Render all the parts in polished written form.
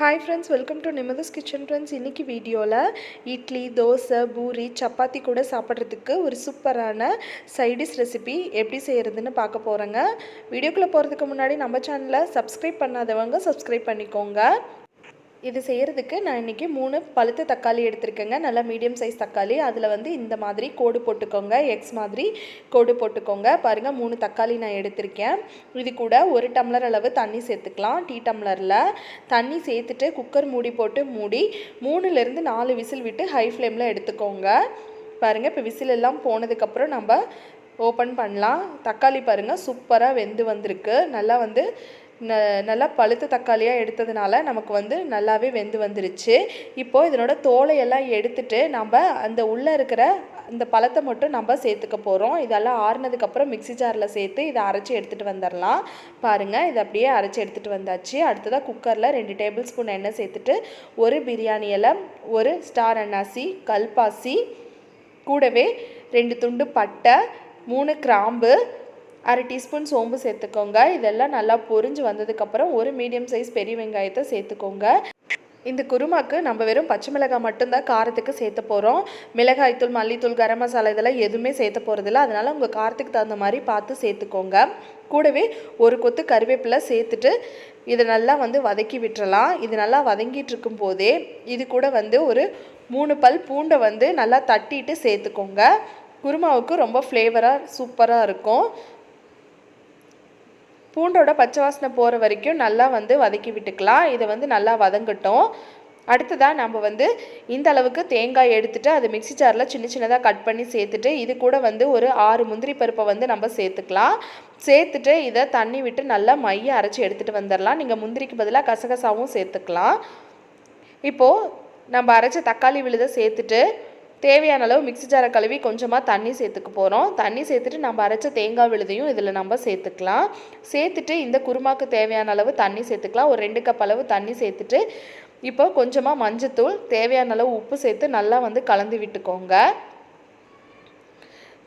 Hi friends, welcome to நிமதஸ் kitchen. Friends, இன்றைக்கி வீடியோவில் இட்லி, தோசை, பூரி, சப்பாத்தி கூட சாப்பிட்றதுக்கு ஒரு சூப்பரான சைடிஷ் ரெசிபி எப்படி செய்கிறதுன்னு பார்க்க போகிறேங்க. வீடியோக்குள்ளே போகிறதுக்கு முன்னாடி நம்ம சேனலை சப்ஸ்கிரைப் பண்ணாதவங்க சப்ஸ்கிரைப் பண்ணிக்கோங்க. இது செய்கிறதுக்கு நான் இன்றைக்கி 3 பழுத்த தக்காளி எடுத்திருக்கேங்க. நல்லா மீடியம் சைஸ் தக்காளி. அதில் வந்து இந்த மாதிரி கோடு போட்டுக்கோங்க, எக்ஸ் மாதிரி கோடு போட்டுக்கோங்க. பாருங்கள், 3 தக்காளி நான் எடுத்திருக்கேன். இது கூட 1 டம்ளர் அளவு தண்ணி சேர்த்துக்கலாம். டீ டம்ளரில் தண்ணி சேர்த்துட்டு குக்கர் மூடி போட்டு மூடி 3லேருந்து 4 விசில் விட்டு ஹை ஃப்ளேமில் எடுத்துக்கோங்க. பாருங்கள், இப்போ விசில் எல்லாம் போனதுக்கப்புறம் நம்ம ஓப்பன் பண்ணலாம். தக்காளி பாருங்கள் சூப்பராக வெந்து வந்திருக்கு. நல்லா பழுத்த தக்காளியாக எடுத்ததுனால நமக்கு வந்து நல்லாவே வெந்து வந்துருச்சு. இப்போது இதனோட தோலையெல்லாம் எடுத்துட்டு நம்ம அந்த உள்ளே இருக்கிற இந்த பழத்தை மட்டும் நம்ம சேர்த்துக்க போகிறோம். இதெல்லாம் ஆறுனதுக்கப்புறம் மிக்ஸி ஜாரில் சேர்த்து இதை அரைச்சி எடுத்துகிட்டு வந்துடலாம். பாருங்கள், இதை அப்படியே அரைச்சி எடுத்துகிட்டு வந்தாச்சு. அடுத்ததாக குக்கரில் 2 டேபிள் ஸ்பூன் எண்ணெய் சேர்த்துட்டு 1 பிரியாணி இலை, 1 ஸ்டார் அன்னாசி, கல்பாசி, கூடவே 2 துண்டு பட்டை, 3 கிராம்பு, 1/2 டீஸ்பூன் சோம்பு சேர்த்துக்கோங்க. இதெல்லாம் நல்லா பொரிஞ்சு வந்ததுக்கப்புறம் 1 மீடியம் சைஸ் பெரிய வெங்காயத்தை சேர்த்துக்கோங்க. இந்த குருமாக்கு நம்ம வெறும் பச்சை மிளகாய் மட்டும்தான் காரத்துக்கு சேர்த்த போகிறோம். மிளகாய்த்தூள், மல்லித்தூள், கரம் மசாலா இதெல்லாம் எதுவுமே சேர்த்த போகிறதில்ல. அதனால் உங்கள் காரத்துக்கு தகுந்த மாதிரி பார்த்து சேர்த்துக்கோங்க. கூடவே 1 கொத்து கருவேப்பிலை சேர்த்துட்டு இதை நல்லா வந்து வதக்கி விட்டுறலாம். இது நல்லா வதங்கிட்டு இருக்கும் போதே இது கூட வந்து ஒரு 3 பல் பூண்டை வந்து நல்லா தட்டிட்டு சேர்த்துக்கோங்க. குருமாவுக்கு ரொம்ப ஃப்ளேவராக சூப்பராக இருக்கும். பூண்டோட பச்சை வாசனை போகிற வரைக்கும் நல்லா வந்து வதக்கி விட்டுக்கலாம். இதை வந்து நல்லா வதங்கட்டும். அடுத்ததாக நம்ம வந்து இந்த அளவுக்கு தேங்காய் எடுத்துகிட்டு அதை மிக்ஸி ஜாரில் சின்ன சின்னதாக கட் பண்ணி சேர்த்துட்டு இது கூட வந்து ஒரு 6 முந்திரி பருப்பை வந்து நம்ம சேர்த்துக்கலாம். சேர்த்துட்டு இதை தண்ணி விட்டு நல்லா மைய அரைச்சி எடுத்துகிட்டு வந்துடலாம். நீங்கள் முந்திரிக்கு பதிலாக கசகசாவும் சேர்த்துக்கலாம். இப்போது நம்ம அரைச்ச தக்காளி விழுதை சேர்த்துட்டு தேவையான அளவு மிக்ஸி ஜாரை கழுவி கொஞ்சமாக தண்ணி சேர்த்துக்க போகிறோம். தண்ணி சேர்த்துட்டு நம்ம அரைச்ச தேங்காய் விழுதையும் இதில் நம்ம சேர்த்துக்கலாம். சேர்த்துட்டு இந்த குருமாக்கு தேவையான அளவு தண்ணி சேர்த்துக்கலாம். ஒரு 2 கப் அளவு தண்ணி சேர்த்துட்டு இப்போ கொஞ்சமாக மஞ்சத்தூள், தேவையான அளவு உப்பு சேர்த்து நல்லா வந்து கலந்து விட்டுக்கோங்க.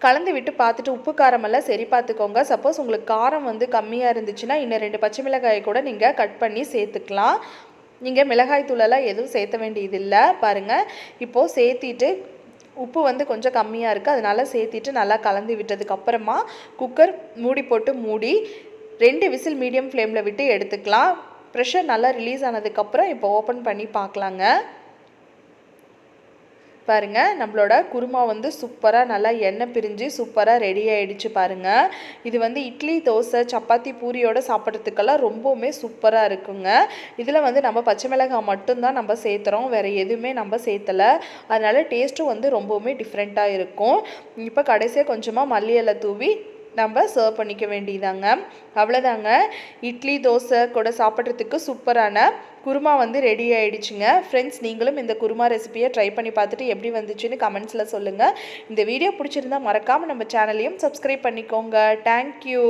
கலந்து விட்டு பார்த்துட்டு உப்பு காரமெல்லாம் சரி பார்த்துக்கோங்க. சப்போஸ் உங்களுக்கு காரம் வந்து கம்மியாக இருந்துச்சுன்னா இன்னும் 2 பச்சை மிளகாயை கூட நீங்கள் கட் பண்ணி சேர்த்துக்கலாம். நீங்கள் மிளகாய் தூளெல்லாம் எதுவும் சேர்த்த வேண்டியதில்லை. பாருங்கள், இப்போது சேர்த்திட்டு உப்பு வந்து கொஞ்சம் கம்மியாக இருக்குது, அதனால் சேர்த்திட்டு நல்லா கலந்து விட்டதுக்கப்புறமா குக்கர் மூடி போட்டு மூடி 2 விசில் மீடியம் ஃப்ளேமில் விட்டு எடுத்துக்கலாம். ப்ரெஷர் நல்லா ரிலீஸ் ஆனதுக்கப்புறம் இப்போ ஓப்பன் பண்ணி பார்க்கலாங்க. பாருங்கள், நம்மளோட குருமா வந்து சூப்பராக நல்லா எண்ணெய் பிரிஞ்சு சூப்பராக ரெடி ஆகிடுச்சு. பாருங்கள், இது வந்து இட்லி, தோசை, சப்பாத்தி, பூரியோடு சாப்பிட்றதுக்கெல்லாம் ரொம்பவுமே சூப்பராக இருக்குங்க. இதில் வந்து நம்ம பச்சை மிளகாய் மட்டும்தான் நம்ம சேர்த்துறோம், வேறு எதுவுமே நம்ம சேர்த்தலை. அதனால் டேஸ்ட்டும் வந்து ரொம்பவுமே டிஃப்ரெண்ட்டாக இருக்கும். இப்போ கடைசியாக கொஞ்சமாக மல்லி இலை தூவி நம்ம சர்வ் பண்ணிக்க வேண்டியதாங்க. அவ்வளோதாங்க, இட்லி, தோசை கூட சாப்பிட்றதுக்கு சூப்பரான குருமா வந்து ரெடி ஆகிடுச்சுங்க. ஃப்ரெண்ட்ஸ், நீங்களும் இந்த குருமா ரெசிபியை ட்ரை பண்ணி பார்த்துட்டு எப்படி வந்துச்சுன்னு கமெண்ட்ஸில் சொல்லுங்கள். இந்த வீடியோ பிடிச்சிருந்தா மறக்காமல் நம்ம சேனலையும் சப்ஸ்கிரைப் பண்ணிக்கோங்க. தேங்க்யூ.